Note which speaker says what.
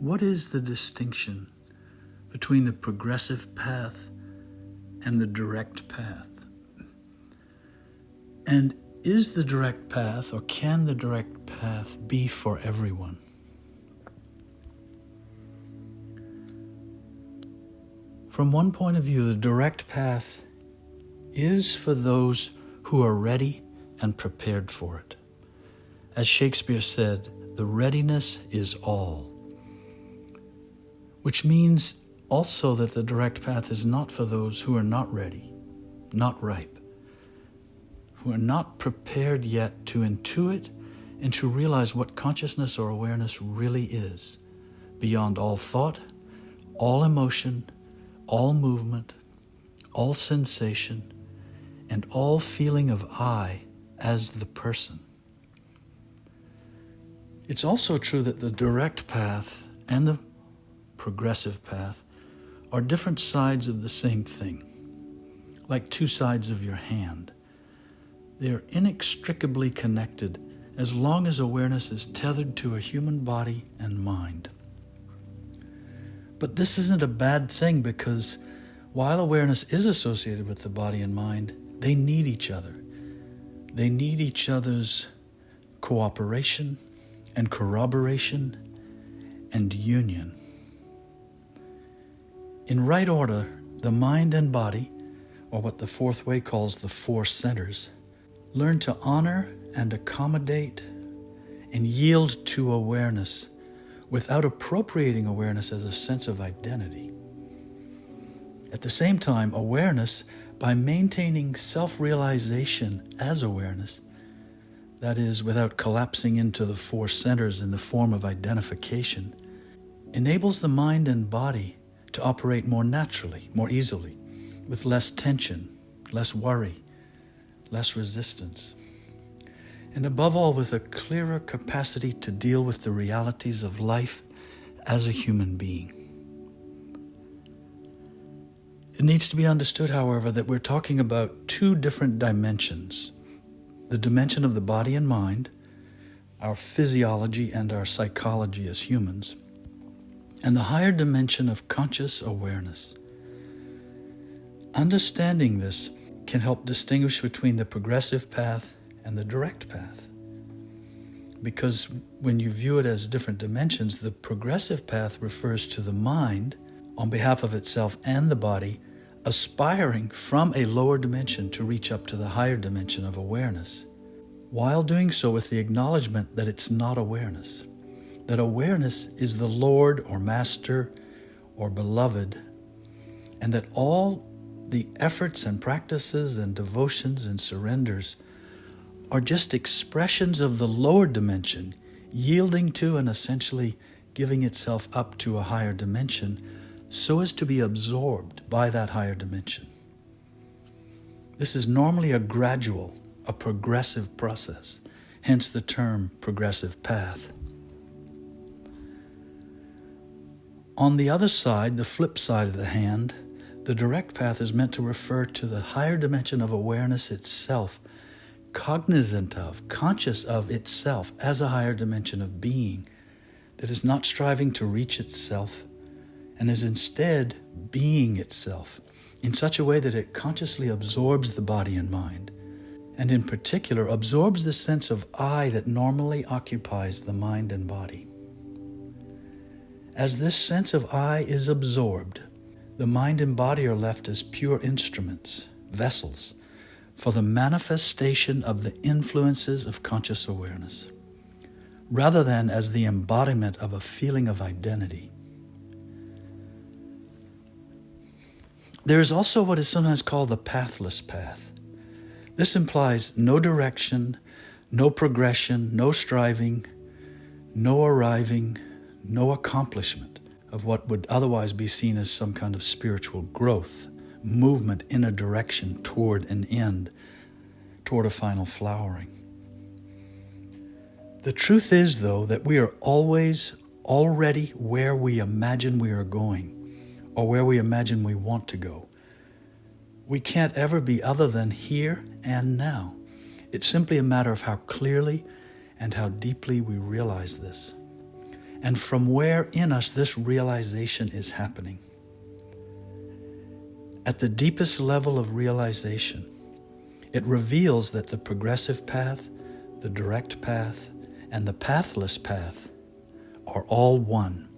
Speaker 1: What is the distinction between the progressive path and the direct path? And is the direct path, or can the direct path be for everyone? From one point of view, the direct path is for those who are ready and prepared for it. As Shakespeare said, the readiness is all. Which means also that the direct path is not for those who are not ready, not ripe, who are not prepared yet to intuit and to realize what consciousness or awareness really is, beyond all thought, all emotion, all movement, all sensation, and all feeling of I as the person. It's also true that the direct path and the progressive path are different sides of the same thing, like two sides of your hand. They are inextricably connected as long as awareness is tethered to a human body and mind. But this isn't a bad thing, because while awareness is associated with the body and mind, they need each other. They need each other's cooperation and corroboration and union. In right order, the mind and body, or what the fourth way calls the four centers, learn to honor and accommodate and yield to awareness without appropriating awareness as a sense of identity. At the same time, awareness, by maintaining self-realization as awareness, that is, without collapsing into the four centers in the form of identification, enables the mind and body to operate more naturally, more easily, with less tension, less worry, less resistance, and above all, with a clearer capacity to deal with the realities of life as a human being. It needs to be understood, however, that we're talking about two different dimensions: the dimension of the body and mind, our physiology and our psychology as humans, and the higher dimension of conscious awareness. Understanding this can help distinguish between the progressive path and the direct path. Because when you view it as different dimensions, the progressive path refers to the mind, on behalf of itself and the body, aspiring from a lower dimension to reach up to the higher dimension of awareness, while doing so with the acknowledgement that it's not awareness, that awareness is the Lord or Master or Beloved, and that all the efforts and practices and devotions and surrenders are just expressions of the lower dimension, yielding to and essentially giving itself up to a higher dimension so as to be absorbed by that higher dimension. This is normally a gradual, a progressive process, hence the term progressive path. On the other side, the flip side of the hand, the direct path is meant to refer to the higher dimension of awareness itself, cognizant of, conscious of itself as a higher dimension of being that is not striving to reach itself and is instead being itself in such a way that it consciously absorbs the body and mind, and in particular absorbs the sense of I that normally occupies the mind and body. As this sense of I is absorbed, the mind and body are left as pure instruments, vessels, for the manifestation of the influences of conscious awareness, rather than as the embodiment of a feeling of identity. There is also what is sometimes called the pathless path. This implies no direction, no progression, no striving, no arriving, no accomplishment of what would otherwise be seen as some kind of spiritual growth, movement in a direction toward an end, toward a final flowering. The truth is, though, that we are always already where we imagine we are going, or where we imagine we want to go. We can't ever be other than here and now. It's simply a matter of how clearly and how deeply we realize this. and from where in us this realization is happening. At the deepest level of realization, it reveals that the progressive path, the direct path, and the pathless path are all one.